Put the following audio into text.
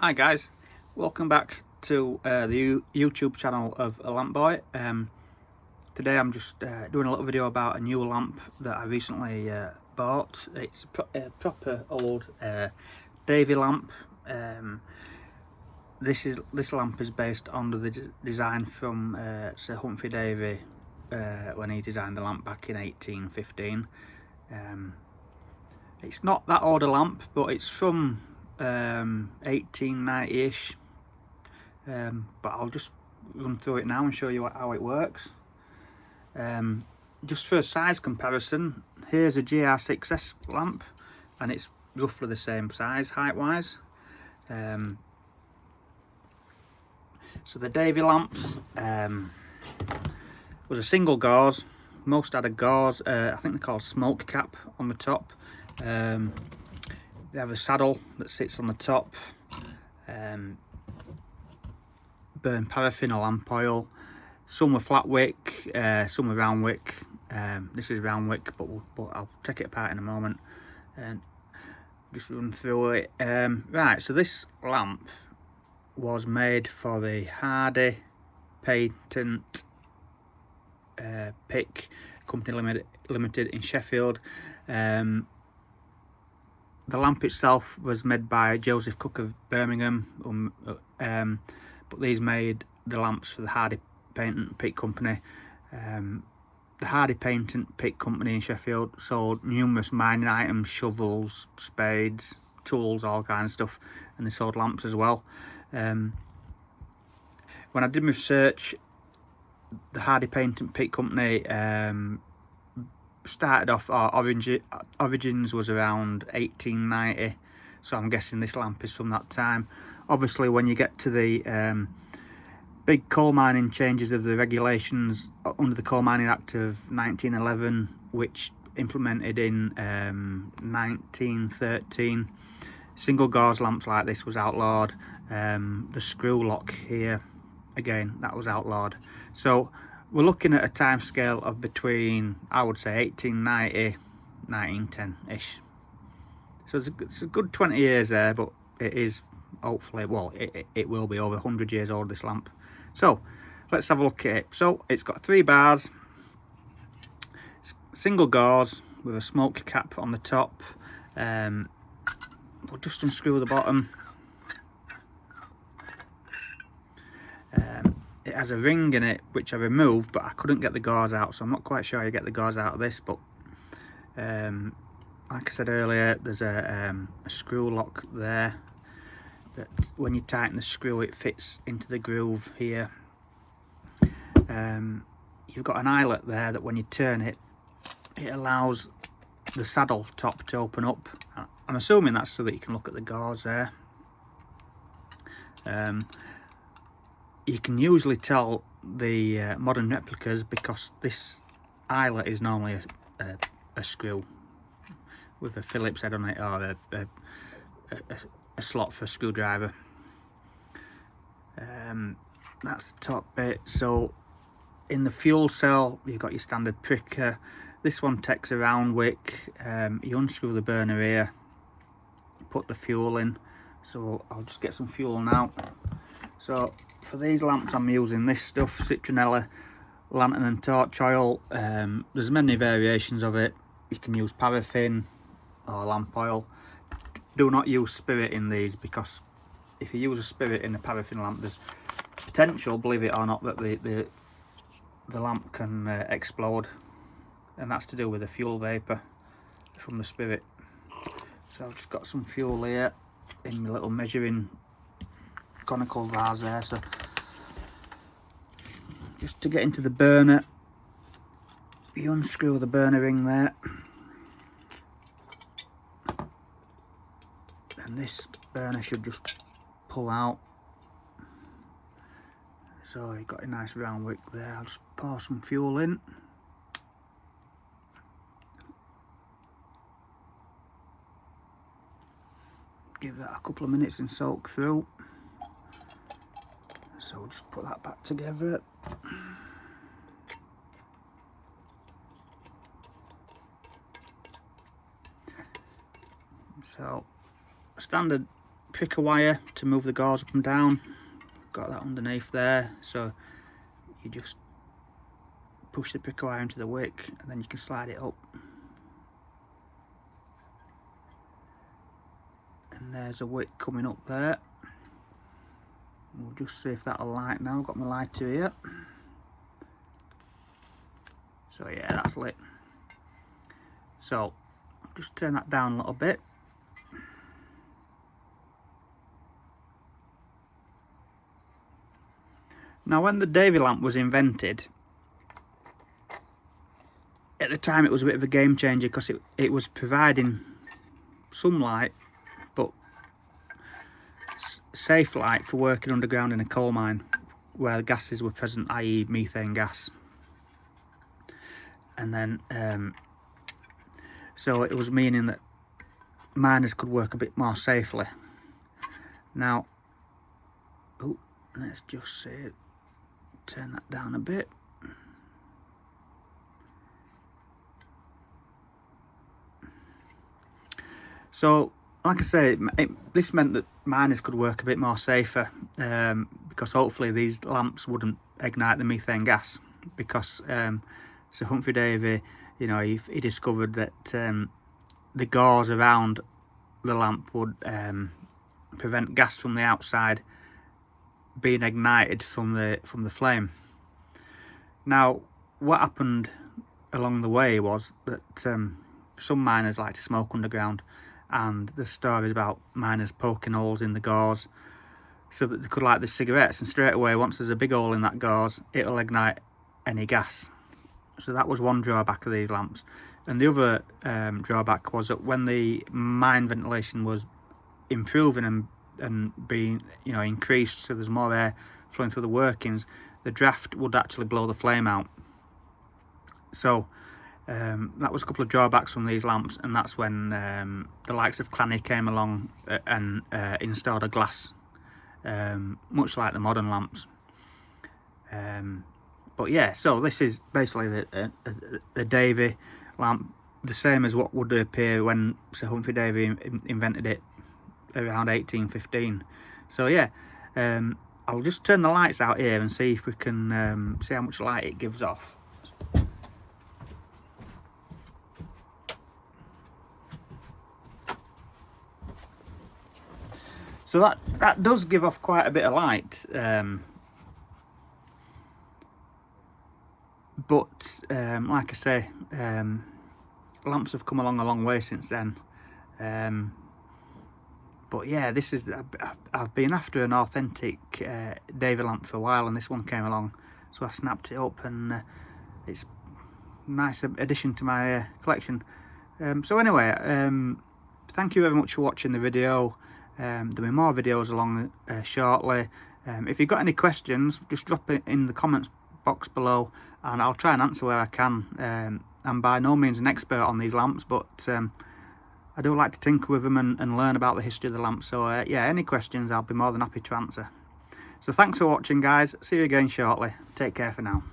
Hi guys, welcome back to the YouTube channel of A Lamp Boy. Today I'm just doing a little video about a new lamp that I recently bought. It's a proper old Davey lamp. This lamp is based on the design from Sir Humphrey Davy when he designed the lamp back in 1815. It's not that old a lamp, but it's from 1890-ish, but I'll just run through it now and show you how it works. Just for a size comparison, here's a GR6S lamp and it's roughly the same size height wise. So the Davey lamps was a single gauze. Most had a gauze, I think they're called smoke cap on the top. They have a saddle that sits on the top, burn paraffin or lamp oil. Some were flat wick, some were round wick. This is round wick, but I'll take it apart in a moment and just run through it. Right, so this lamp was made for the Hardy Patent Pick Company Limited in Sheffield. The lamp itself was made by Joseph Cook of Birmingham, but these made the lamps for the Hardy Patent Pick Company. The Hardy Patent Pick Company in Sheffield sold numerous mining items, shovels, spades, tools, all kinds of stuff, and they sold lamps as well. When I did my research, the Hardy Patent Pick Company started off, our origins was around 1890, so I'm guessing this lamp is from that time. Obviously when you get to the big coal mining changes of the regulations under the Coal Mining Act of 1911, which implemented in 1913, single gauze lamps like this was outlawed. The screw lock here, again, that was outlawed. So we're looking at a time scale of between, I would say, 1890, 1910-ish. So it's a good 20 years there, but it is hopefully, well, it will be over 100 years old, this lamp. So let's have a look at it. So it's got 3 bars, single gauze with a smoke cap on the top. We'll just unscrew the bottom. It has a ring in it which I removed, but I couldn't get the gauze out, so I'm not quite sure how you get the gauze out of this. But like I said earlier, there's a screw lock there that when you tighten the screw it fits into the groove here. You've got an eyelet there that when you turn it, it allows the saddle top to open up. I'm assuming that's so that you can look at the gauze there. You can usually tell the modern replicas because this eyelet is normally a screw with a Phillips head on it, or a slot for a screwdriver. That's the top bit. So in the fuel cell you've got your standard pricker. This one takes a round wick. You unscrew the burner here, put the fuel in. So I'll just get some fuel now. So for these lamps I'm using this stuff, citronella, lantern and torch oil. There's many variations of it. You can use paraffin or lamp oil. Do not use spirit in these, because if you use a spirit in a paraffin lamp, there's potential, believe it or not, that the lamp can explode, and that's to do with the fuel vapor from the spirit. So I've just got some fuel here in my little measuring conical vase there. So just to get into the burner, you unscrew the burner ring there, and this burner should just pull out. So you've got a nice round wick there. I'll just pour some fuel in. Give that a couple of minutes and soak through. So we'll just put that back together. So standard pricker wire to move the gauze up and down. Got that underneath there, so you just push the pricker wire into the wick and then you can slide it up. And there's a wick coming up there. We'll just see if that'll light now. I've got my lighter here. So yeah, that's lit. So I'll just turn that down a little bit. Now, when the Davey lamp was invented, at the time it was a bit of a game changer because it was providing some light, but safe light for working underground in a coal mine where the gases were present, i.e. methane gas. And then, so it was meaning that miners could work a bit more safely. Now, let's just see, turn that down a bit. So, like I say, this meant that miners could work a bit more safer, because hopefully these lamps wouldn't ignite the methane gas. Because Sir Humphrey Davy, you know, he discovered that the gauze around the lamp would prevent gas from the outside being ignited from the flame. Now, what happened along the way was that some miners like to smoke underground, and there's stories about miners poking holes in the gauze so that they could light the cigarettes, and straight away, once there's a big hole in that gauze, it'll ignite any gas. So that was one drawback of these lamps. And the other drawback was that when the mine ventilation was improving and being, you know, increased, so there's more air flowing through the workings, the draft would actually blow the flame out. So that was a couple of drawbacks from these lamps, and that's when the likes of Clanny came along and installed a glass, much like the modern lamps. But yeah, so this is basically the Davey lamp, the same as what would appear when Sir Humphrey Davy invented it around 1815. So yeah, I'll just turn the lights out here and see if we can see how much light it gives off. So that does give off quite a bit of light, but like I say, lamps have come along a long way since then. But yeah, this is, I've been after an authentic Davey lamp for a while, and this one came along, so I snapped it up, and it's a nice addition to my collection. So anyway, thank you very much for watching the video. There'll be more videos along shortly. If you've got any questions, just drop it in the comments box below, and I'll try and answer where I can. I'm by no means an expert on these lamps, but I do like to tinker with them and learn about the history of the lamps. So yeah, any questions I'll be more than happy to answer. So thanks for watching, guys. See you again shortly. Take care for now.